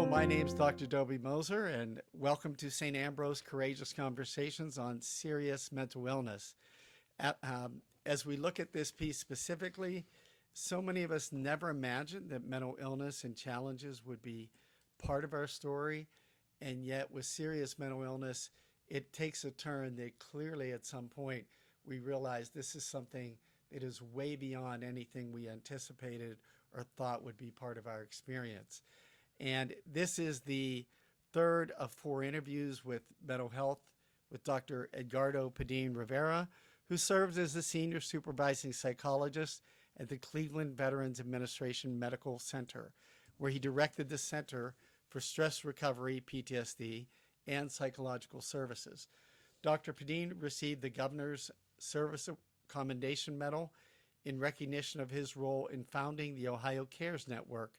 my name's Dr. Dobie Moser, and welcome to St. Ambrose Courageous Conversations on Serious Mental Illness. As we look at this piece specifically, so many of us never imagined that mental illness and challenges would be part of our story, and yet with serious mental illness, it takes a turn that clearly at some point we realize this is something that is way beyond anything we anticipated or thought would be part of our experience. And this is the third of 4 interviews with mental health with Dr. Edgardo Padin-Rivera, who serves as the senior supervising psychologist at the Cleveland Veterans Administration Medical Center, where he directed the Center for Stress Recovery, PTSD, and Psychological Services. Dr. Padin received the Governor's Service Commendation Medal in recognition of his role in founding the Ohio Cares Network,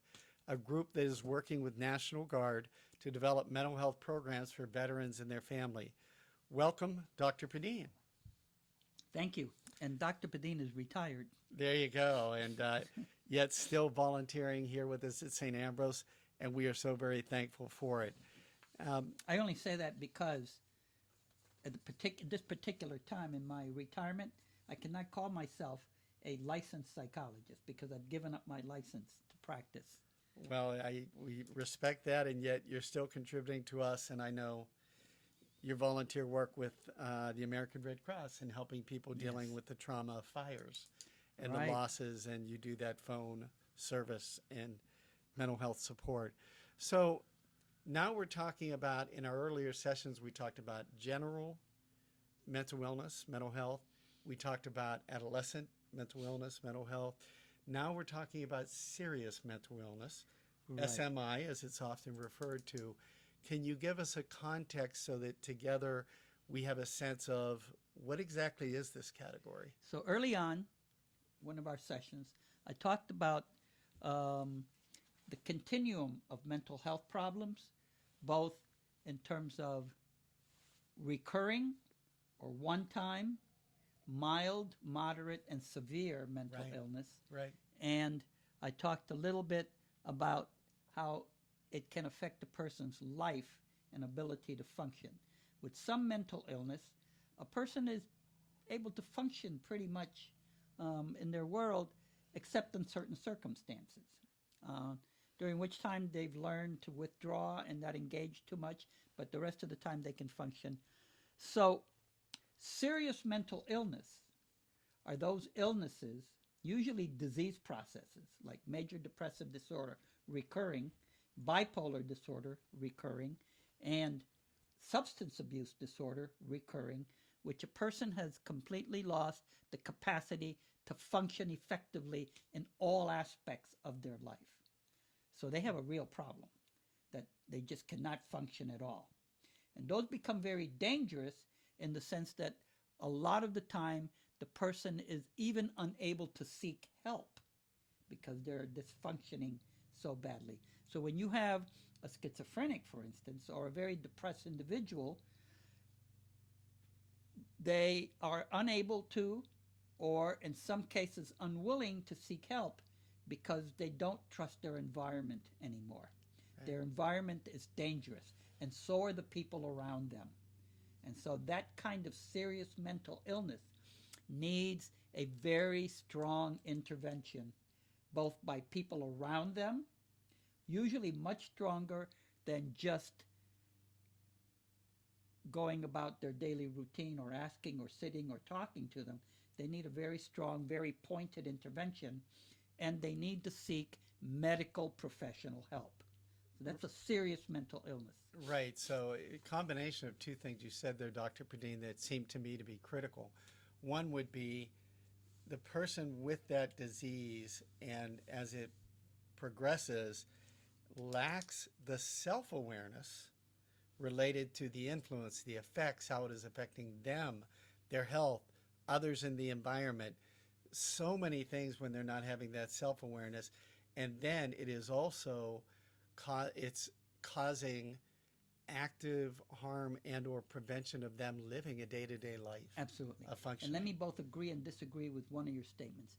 a group that is working with National Guard to develop mental health programs for veterans and their family. Welcome, Dr. Padin. Thank you. And Dr. Padin is retired. There you go. And yet still volunteering here with us at St. Ambrose, and we are so very thankful for it. I only say that because at this particular time in my retirement, I cannot call myself a licensed psychologist because I've given up my license to practice. Well, we respect that, and yet you're still contributing to us, and I know your volunteer work with the American Red Cross and helping people dealing with the trauma of fires and the losses, and you do that phone service and mental health support. So now we're talking about, in our earlier sessions, we talked about general mental illness, mental health. We talked about adolescent mental illness, mental health. Now we're talking about serious mental illness, SMI, as it's often referred to. Can you give us a context so that together we have a sense of what exactly is this category? So early on, one of our sessions, I talked about the continuum of mental health problems, both in terms of recurring or one-time, mild, moderate, and severe mental illness. Right. And I talked a little bit about how it can affect a person's life and ability to function. With some mental illness, a person is able to function pretty much in their world, except in certain circumstances, during which time they've learned to withdraw and not engage too much, but the rest of the time they can function. So serious mental illness are those illnesses, usually disease processes, like major depressive disorder, recurring, bipolar disorder, recurring, and substance abuse disorder, recurring, which a person has completely lost the capacity to function effectively in all aspects of their life. So they have a real problem that they just cannot function at all. And those become very dangerous in the sense that a lot of the time the person is even unable to seek help because they're dysfunctioning so badly. So when you have a schizophrenic, for instance, or a very depressed individual, they are unable to, or in some cases unwilling to seek help because they don't trust their environment anymore. Right. Their environment is dangerous, and so are the people around them. And so that kind of serious mental illness needs a very strong intervention, both by people around them, usually much stronger than just going about their daily routine or asking or sitting or talking to them. They need a very strong, very pointed intervention, and they need to seek medical professional help. So that's a serious mental illness. Right. So a combination of two things you said there, Dr. Padin, that seemed to me to be critical. One would be the person with that disease, and as it progresses, lacks the self-awareness related to the influence, the effects, how it is affecting them, their health, others in the environment. So many things when they're not having that self-awareness. And then it is also it's causing active harm and or prevention of them living a day-to-day life. Absolutely. A function. And let me both agree and disagree with one of your statements.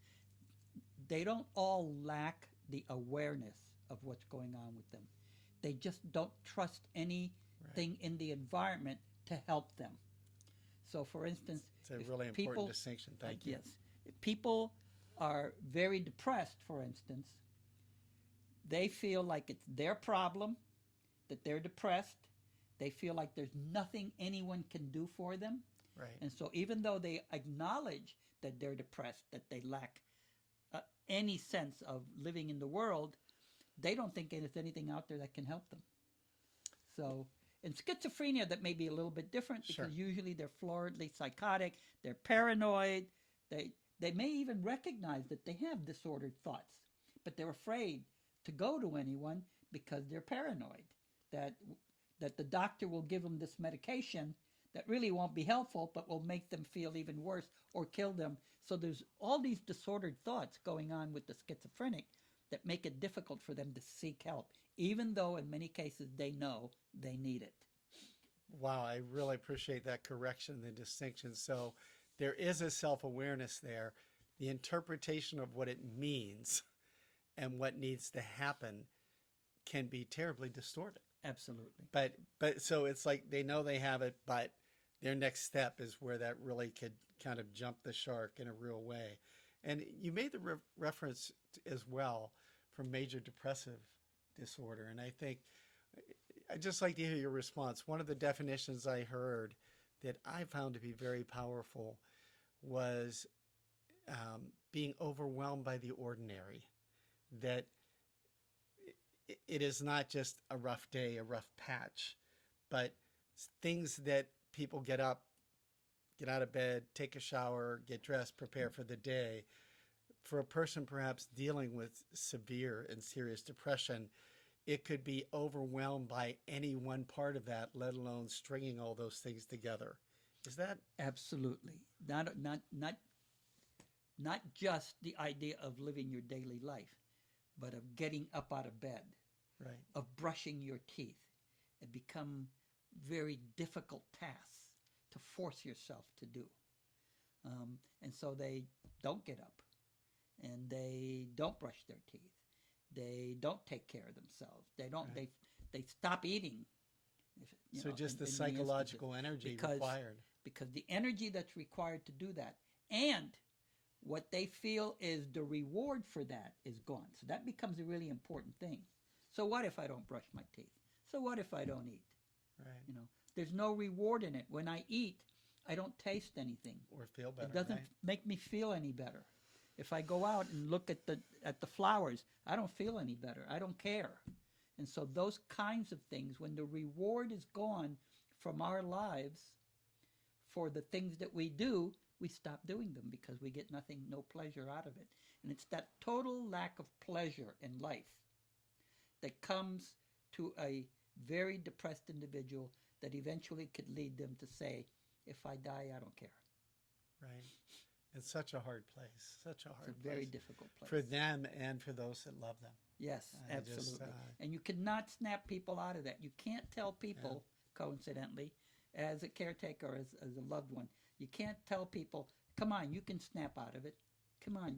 They don't all lack the awareness of what's going on with them. They just don't trust anything in the environment to help them. So, for instance, It's a if really important people, distinction. Thank you. yes, if people are very depressed, for instance, they feel like it's their problem that they're depressed. They feel like there's nothing anyone can do for them. Right. And so even though they acknowledge that they're depressed, that they lack any sense of living in the world, they don't think there's anything out there that can help them. So in schizophrenia, that may be a little bit different because Sure. usually they're floridly psychotic, they're paranoid, they may even recognize that they have disordered thoughts, but they're afraid to go to anyone because they're paranoid that the doctor will give them this medication that really won't be helpful, but will make them feel even worse or kill them. So there's all these disordered thoughts going on with the schizophrenic that make it difficult for them to seek help, even though in many cases they know they need it. Wow, I really appreciate that correction, the distinction. So there is a self-awareness there. The interpretation of what it means and what needs to happen can be terribly distorted. Absolutely. But so it's like they know they have it, but their next step is where that really could kind of jump the shark in a real way. And you made the reference as well for major depressive disorder. And I think I'd just like to hear your response. One of the definitions I heard that I found to be very powerful was being overwhelmed by the ordinary. That it is not just a rough day, a rough patch, but things that people get up, get out of bed, take a shower, get dressed, prepare for the day. For a person perhaps dealing with severe and serious depression, it could be overwhelmed by any one part of that, let alone stringing all those things together. Is that Absolutely. Not just the idea of living your daily life, but of getting up out of bed, right? of brushing your teeth. It become very difficult tasks to force yourself to do. And so they don't get up and they don't brush their teeth. They don't take care of themselves. They don't, Right. they stop eating. So just the in psychological energy required. Because the energy that's required to do that and what they feel is the reward for that is gone. So that becomes a really important thing. So what if I don't brush my teeth? So what if I don't eat? Right. There's no reward in it. When I eat, I don't taste anything. Or feel better. It doesn't right? make me feel any better. If I go out and look at the flowers, I don't feel any better. I don't care. And so those kinds of things, when the reward is gone from our lives for the things that we do, we stop doing them because we get nothing, no pleasure out of it. And it's that total lack of pleasure in life that comes to a very depressed individual that eventually could lead them to say, if I die, I don't care. Right. It's such a hard place. Such a hard It's a very place. difficult place. For them and for those that love them. Yes, I absolutely. just, and you cannot snap people out of that. You can't tell people, coincidentally, as a caretaker or as a loved one, you can't tell people, come on, you can snap out of it. Come on,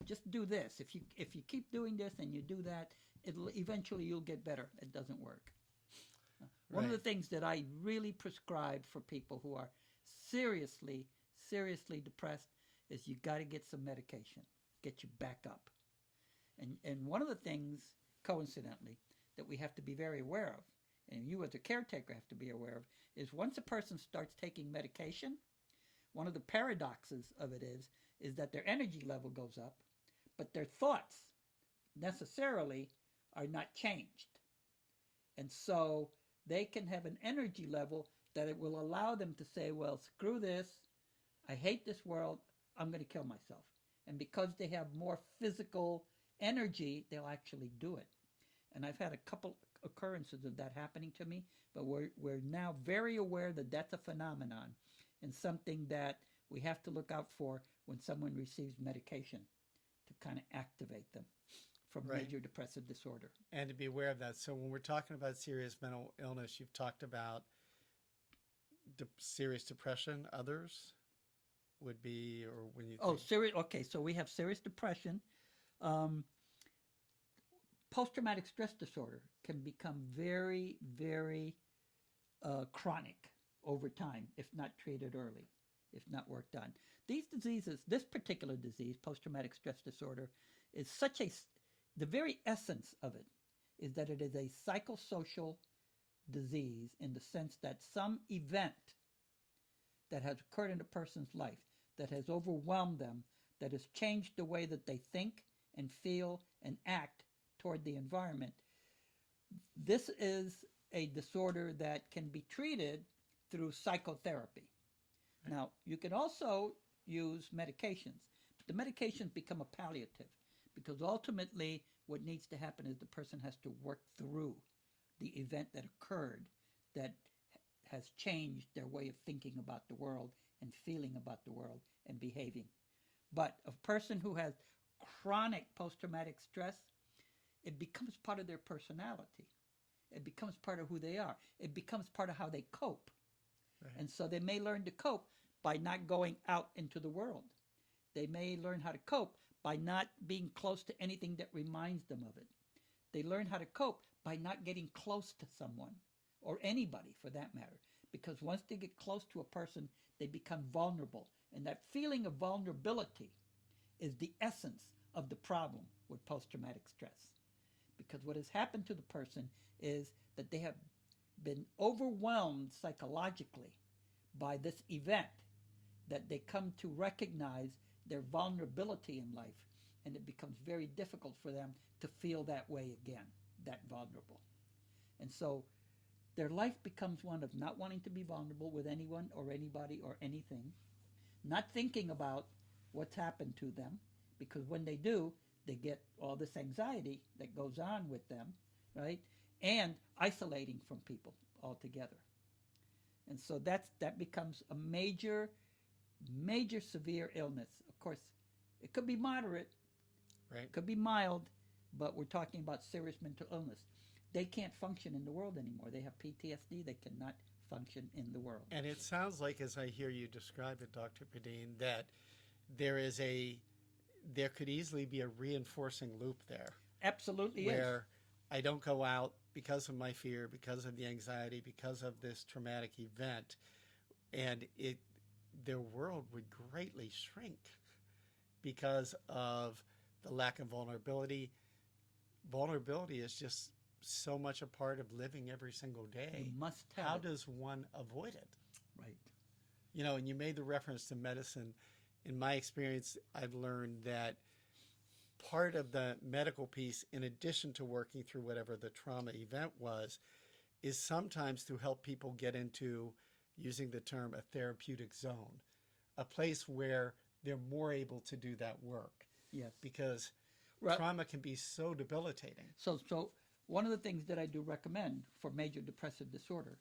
just do this. If you keep doing this and you do that, eventually you'll get better. It doesn't work. One of the things that I really prescribe for people who are seriously depressed is you got to get some medication, get you back up. And one of the things, coincidentally, that we have to be very aware of, and you as a caretaker have to be aware of, is once a person starts taking medication, one of the paradoxes of it is that their energy level goes up, but their thoughts necessarily are not changed. And so they can have an energy level that it will allow them to say, well, screw this, I hate this world, I'm going to kill myself. And because they have more physical energy, they'll actually do it. And I've had a couple occurrences of that happening to me, but we're now very aware that that's a phenomenon and something that we have to look out for when someone receives medication to kind of activate them from major depressive disorder. And to be aware of that. So when we're talking about serious mental illness, you've talked about serious depression. Others would be, or when you serious. Okay, so we have serious depression. post-traumatic stress disorder can become very, very chronic over time if not treated early, if not worked on. These diseases, this particular disease, post-traumatic stress disorder, is the very essence of it is that it is a psychosocial disease in the sense that some event that has occurred in a person's life, that has overwhelmed them, that has changed the way that they think and feel and act toward the environment. This is a disorder that can be treated through psychotherapy. Right. Now, you can also use medications, but the medications become a palliative because ultimately what needs to happen is the person has to work through the event that occurred that has changed their way of thinking about the world and feeling about the world and behaving. But a person who has chronic post-traumatic stress, it becomes part of their personality. It becomes part of who they are. It becomes part of how they cope. Right. And so they may learn to cope by not going out into the world. They may learn how to cope by not being close to anything that reminds them of it. They learn how to cope by not getting close to someone or anybody for that matter. Because once they get close to a person, they become vulnerable. And that feeling of vulnerability is the essence of the problem with post-traumatic stress. Because what has happened to the person is that they have been overwhelmed psychologically by this event that they come to recognize their vulnerability in life, and it becomes very difficult for them to feel that way again, that vulnerable. And so their life becomes one of not wanting to be vulnerable with anyone or anybody or anything, not thinking about what's happened to them, because when they do, they get all this anxiety that goes on with them, right? And isolating from people altogether. And so that becomes a major severe illness. Of course, it could be moderate, right? It could be mild, but we're talking about serious mental illness. They can't function in the world anymore. They have PTSD. They cannot function in the world. And it sounds like, as I hear you describe it, Dr. Padin, that there could easily be a reinforcing loop there. Absolutely where I don't go out because of my fear, because of the anxiety, because of this traumatic event, and their world would greatly shrink because of the lack of vulnerability. Vulnerability is just so much a part of living every single day. You must have How it. does one avoid it? Right. You know, and you made the reference to medicine. In my experience, I've learned that part of the medical piece, in addition to working through whatever the trauma event was, is sometimes to help people get into, using the term, a therapeutic zone, a place where they're more able to do that work. Yes. Because Right. trauma can be so debilitating. So one of the things that I do recommend for major depressive disorder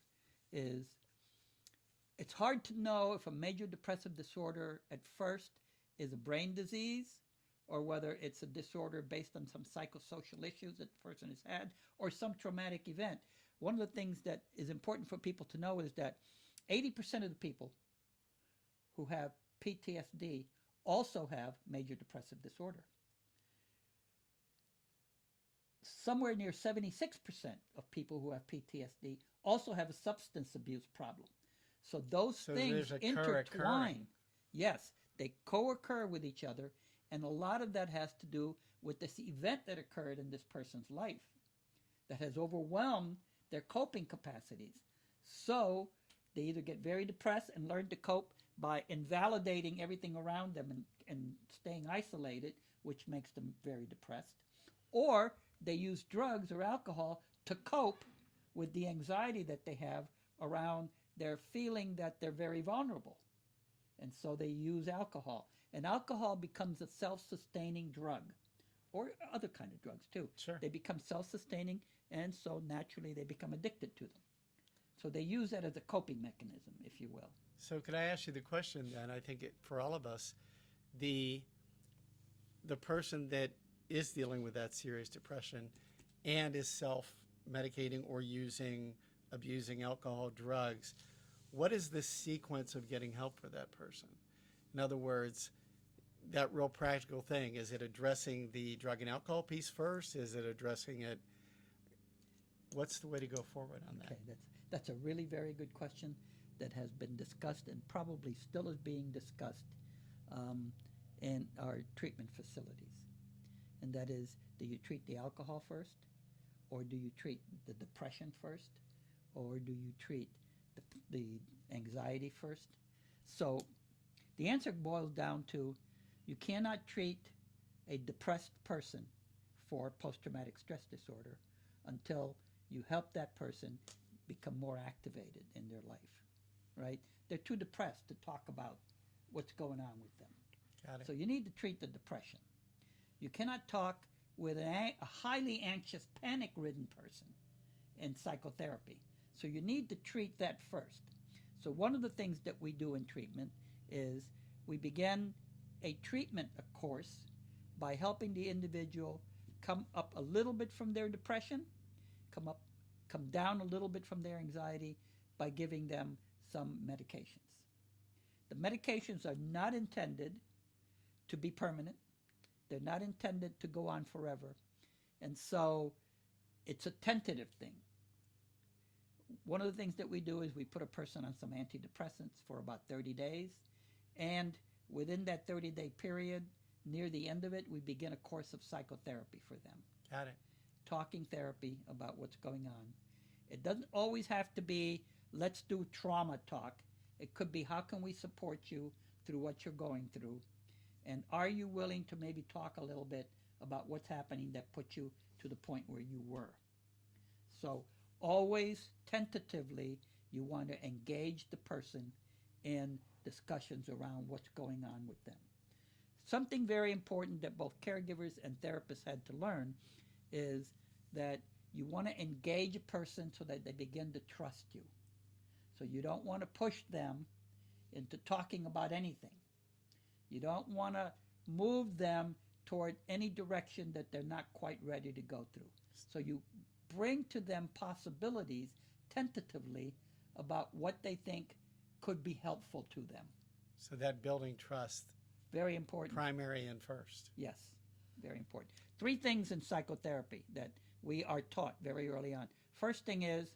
is it's hard to know if a major depressive disorder at first is a brain disease or whether it's a disorder based on some psychosocial issues that the person has had or some traumatic event. One of the things that is important for people to know is that 80% of the people who have PTSD also have major depressive disorder. Somewhere near 76% of people who have PTSD also have a substance abuse problem. So those things intertwine. Yes, they co-occur with each other, and a lot of that has to do with this event that occurred in this person's life that has overwhelmed their coping capacities. So they either get very depressed and learn to cope by invalidating everything around them and staying isolated, which makes them very depressed, or they use drugs or alcohol to cope with the anxiety that they have around their feeling that they're very vulnerable. And so they use alcohol. And alcohol becomes a self-sustaining drug, or other kind of drugs too. Sure. They become self-sustaining, and so naturally they become addicted to them. So they use that as a coping mechanism, if you will. So could I ask you the question then? I think for all of us, the person that is dealing with that serious depression and is self-medicating or abusing alcohol, drugs, what is the sequence of getting help for that person? In other words, that real practical thing? Is it addressing the drug and alcohol piece first? Is it addressing it? What's the way to go forward on that? Okay, that's a really very good question that has been discussed and probably still is being discussed in our treatment facilities. And that is, do you treat the alcohol first? Or do you treat the depression first? Or do you treat the anxiety first? So the answer boils down to, you cannot treat a depressed person for post-traumatic stress disorder until you help that person become more activated in their life, right? They're too depressed to talk about what's going on with them. Got it. So you need to treat the depression. You cannot talk with a highly anxious, panic-ridden person in psychotherapy. So you need to treat that first. So one of the things that we do in treatment is we begin a treatment course by helping the individual come up a little bit from their depression, come down a little bit from their anxiety by giving them some medications. The medications are not intended to be permanent. They're not intended to go on forever. And so it's a tentative thing. One of the things that we do is we put a person on some antidepressants for about 30 days. And within that 30-day period, near the end of it, we begin a course of psychotherapy for them. Got it. Talking therapy about what's going on. It doesn't always have to be, let's do trauma talk. It could be, how can we support you through what you're going through? And are you willing to maybe talk a little bit about what's happening that put you to the point where you were? So always tentatively, you want to engage the person in discussions around what's going on with them. Something very important that both caregivers and therapists had to learn is that you want to engage a person so that they begin to trust you. So you don't want to push them into talking about anything. You don't want to move them toward any direction that they're not quite ready to go through. So you bring to them possibilities tentatively about what they think could be helpful to them. So that building trust, very important. Primary and first. Yes, very important. 3 things in psychotherapy that we are taught very early on. First thing is,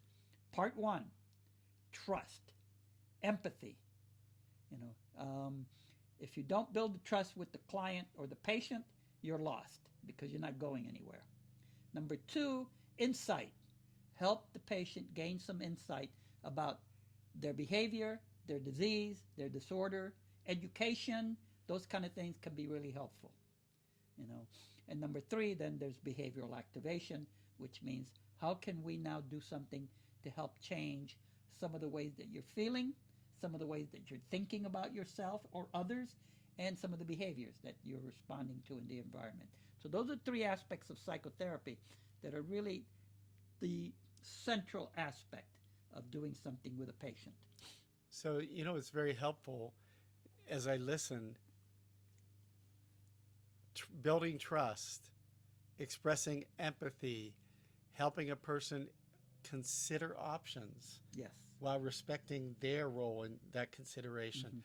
part 1, trust, empathy. If you don't build the trust with the client or the patient, you're lost because you're not going anywhere. Number 2, insight. Help the patient gain some insight about their behavior, their disease, their disorder, education. Those kind of things can be really helpful. And number 3, then there's behavioral activation, which means how can we now do something to help change some of the ways that you're feeling, some of the ways that you're thinking about yourself or others, and some of the behaviors that you're responding to in the environment. So those are 3 aspects of psychotherapy that are really the central aspect of doing something with a patient. So, it's very helpful as I listen, building trust, expressing empathy, helping a person consider options. Yes. While respecting their role in that consideration.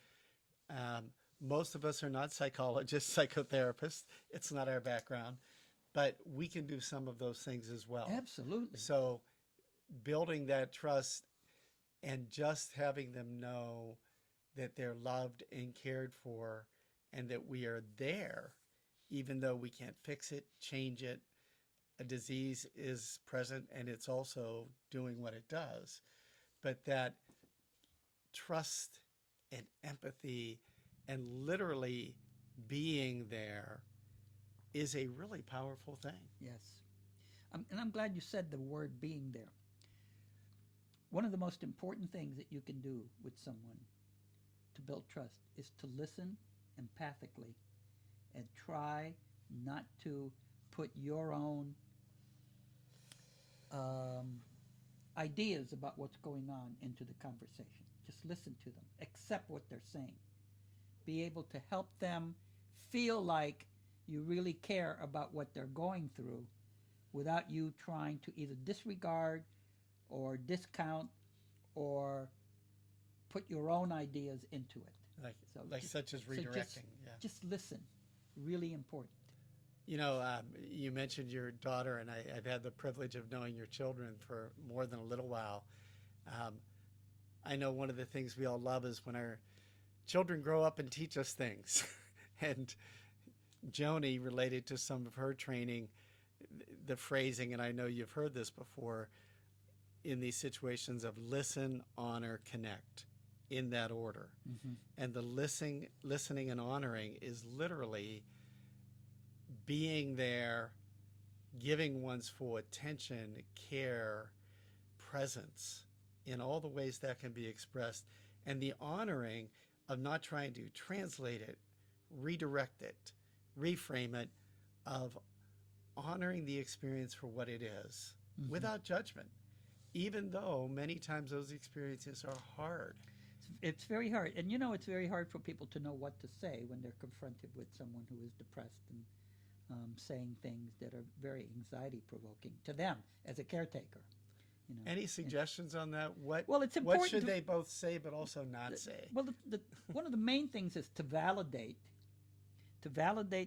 Mm-hmm. Most of us are not psychologists, psychotherapists. It's not our background, but we can do some of those things as well. Absolutely. So building that trust and just having them know that they're loved and cared for and that we are there, even though we can't fix it, change it. A disease is present and it's also doing what it does. But that trust and empathy and literally being there is a really powerful thing. Yes. And I'm glad you said the word being there. One of the most important things that you can do with someone to build trust is to listen empathically and try not to put your own ideas about what's going on into the conversation. Just listen to them. Accept what they're saying. Be able to help them feel like you really care about what they're going through without you trying to either disregard or discount or put your own ideas into it. Such as redirecting. Just listen. really important. You know, you mentioned your daughter, and I've had the privilege of knowing your children for more than a little while. Um, I know one of the things we all love is when our children grow up and teach us things. And Joni, related to some of her training, the phrasing, and I know you've heard this before, in these situations of listen, honor, connect, in that order. Mm-hmm. And the listening and honoring is literally being there, giving one's full attention, care, presence in all the ways that can be expressed, and the honoring of not trying to translate it, redirect it, reframe it, of honoring the experience for what it is, Mm-hmm. without judgment, even though many times those experiences are hard. It's very hard. And you know, it's very hard for people to know what to say when they're confronted with someone who is depressed and saying things that are very anxiety provoking to them as a caretaker. You know. Any suggestions on that? What, Well, it's important what should to- they both say but also not say? Well, one of the main things is to validate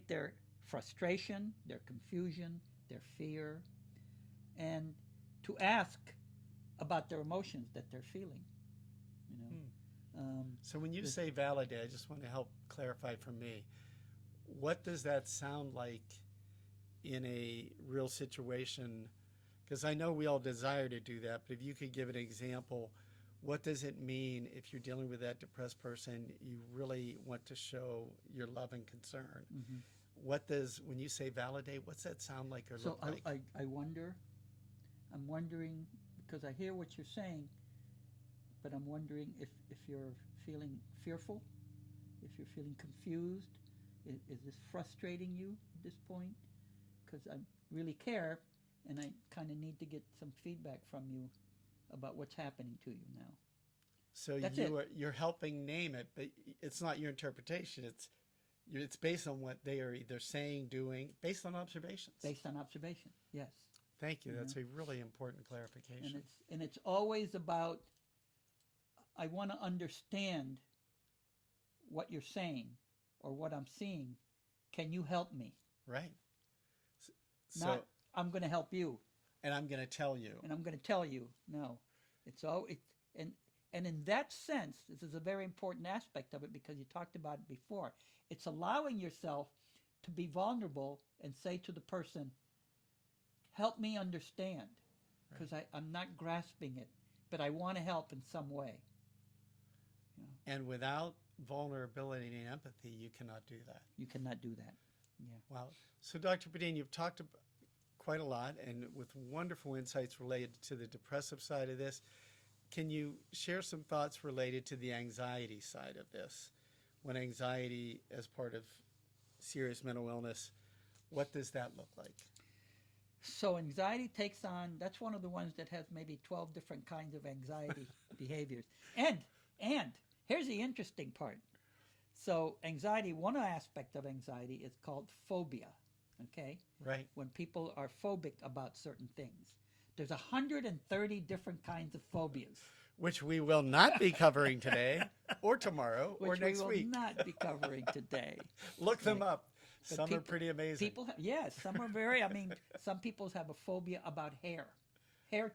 their frustration, their confusion, their fear, and to ask about their emotions that they're feeling. You know, So when you say validate, I just want to help clarify for me, what does that sound like in a real situation? Because I know we all desire to do that, but if you could give an example, what does it mean if you're dealing with that depressed person, you really want to show your love and concern? Mm-hmm. What does, when you say validate, what's that sound like or So look like? I'm wondering, because I hear what you're saying, but I'm wondering if you're feeling fearful, if you're feeling confused, is this frustrating you at this point? Because I really care, and I kind of need to get some feedback from you about what's happening to you now. So That's you're helping name it, but it's not your interpretation. It's based on what they are either saying, doing, based on observations. Based on observation, yes. Thank you. That's a really important clarification. And it's always about, I want to understand what you're saying or what I'm seeing. Can you help me? Right. So, Not, I'm going to help you. and I'm going to tell you. And I'm going to tell you. No, it's all it. And in that sense, this is a very important aspect of it because you talked about it before. It's allowing yourself to be vulnerable and say to the person, help me understand, because I'm not grasping it, but I want to help in some way. Yeah. And without vulnerability and empathy, you cannot do that. You cannot do that. Yeah. Wow. So, Dr. Padin, you've talked quite a lot and with wonderful insights related to the depressive side of this. Can you share some thoughts related to the anxiety side of this? When anxiety, as part of serious mental illness, what does that look like? So anxiety takes on, that's one of the ones that has maybe 12 different kinds of anxiety behaviors. And here's the interesting part. So anxiety, one aspect of anxiety is called phobia, okay? Right. When people are phobic about certain things. There's 130 different kinds of phobias. Which we will not be covering today or tomorrow or next we will week. not be covering today. Look them up. But Some are pretty amazing. People yes, some are very, some people have a phobia about hair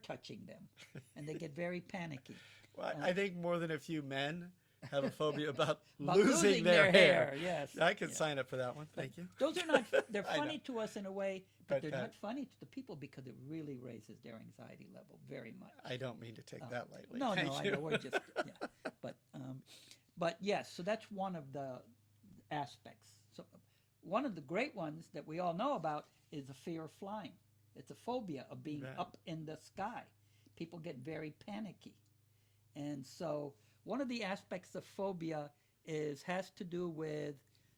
touching them, and they get very panicky. Well, I think more than a few men have a phobia about, About losing their hair. Yes. I could sign up for that one. Thank you. Those are not, they're I know. funny to us in a way, but But they're not funny to the people because it really raises their anxiety level very much. I don't mean to take that lightly. No, Thank I you. know, we're just, yeah. But yes, so that's one of the aspects. So one of the great ones that we all know about is the fear of flying. It's a phobia of being Right. up in the sky. People get very panicky. And so one of the aspects of phobia has to do with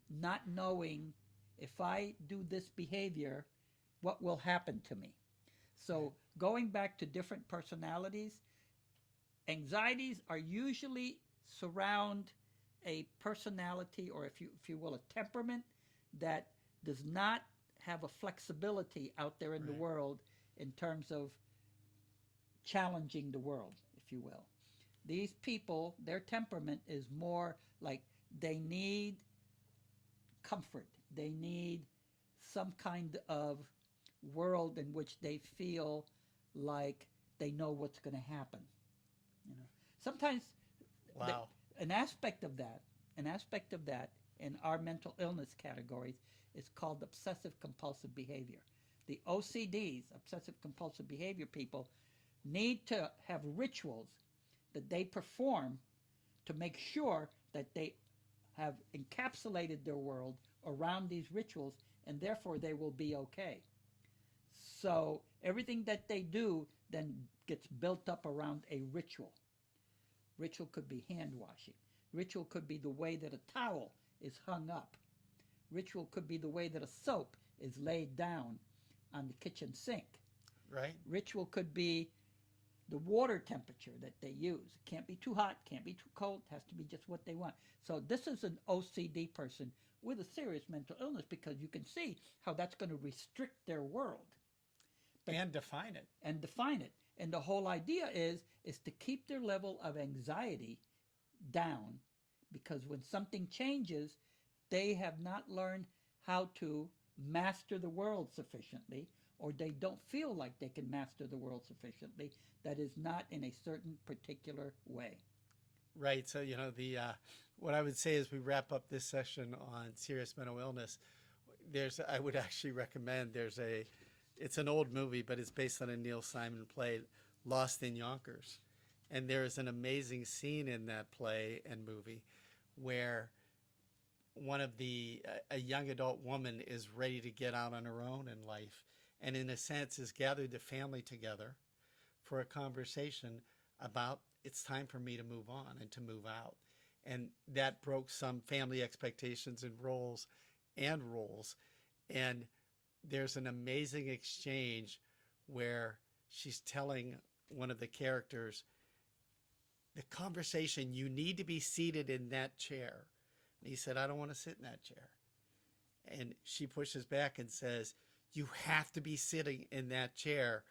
not knowing if I do this behavior, what will happen to me. So going back to different personalities, anxieties are usually surround a personality, or if you will, a temperament that does not have a flexibility out there in the world in terms of challenging the world, if you will. These people, their temperament is more like they need comfort. They need some kind of world in which they feel like they know what's going to happen. You know, sometimes Wow. an aspect of that in our mental illness categories is called obsessive compulsive behavior. The OCDs, obsessive compulsive behavior people, need to have rituals that they perform to make sure that they have encapsulated their world around these rituals, and therefore they will be okay. So everything that they do then gets built up around a ritual. Ritual could be hand washing. Ritual could be the way that a towel is hung up. Ritual could be the way that a soap is laid down on the kitchen sink. Right. Ritual could be the water temperature that they use. It can't be too hot, can't be too cold, it has to be just what they want. So this is an OCD person with a serious mental illness, because you can see how that's going to restrict their world. And define it. And define it. And the whole idea is to keep their level of anxiety down, because when something changes, they have not learned how to master the world sufficiently, or they don't feel like they can master the world sufficiently that is not in a certain particular way. Right. So, what I would say as we wrap up this session on serious mental illness, I would actually recommend, it's an old movie, but it's based on a Neil Simon play, Lost in Yonkers. And there is an amazing scene in that play and movie where a young adult woman is ready to get out on her own in life, and in a sense has gathered the family together for a conversation about, it's time for me to move on and to move out. And that broke some family expectations and roles. And there's an amazing exchange where she's telling one of the characters, the conversation, you need to be seated in that chair. And he said, I don't want to sit in that chair. And she pushes back and says, you have to be sitting in that chair.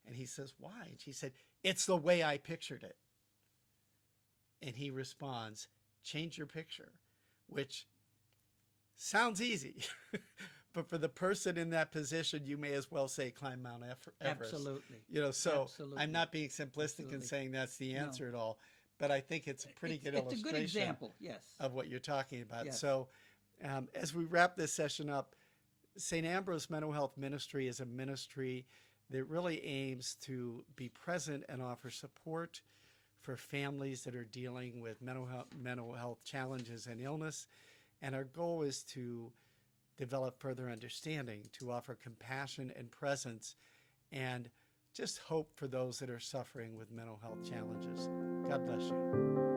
And he says, why? And she said, it's the way I pictured it. And he responds, change your picture, which sounds easy. But for the person in that position, you may as well say climb Mount Everest. Absolutely. Absolutely. I'm not being simplistic in saying that's the answer at all, but I think it's a pretty good illustration. It's a good example, yes, of what you're talking about. Yes. So as we wrap this session up, St. Ambrose Mental Health Ministry is a ministry that really aims to be present and offer support for families that are dealing with mental health challenges and illness. And our goal is to develop further understanding, to offer compassion and presence, and just hope for those that are suffering with mental health challenges. God bless you.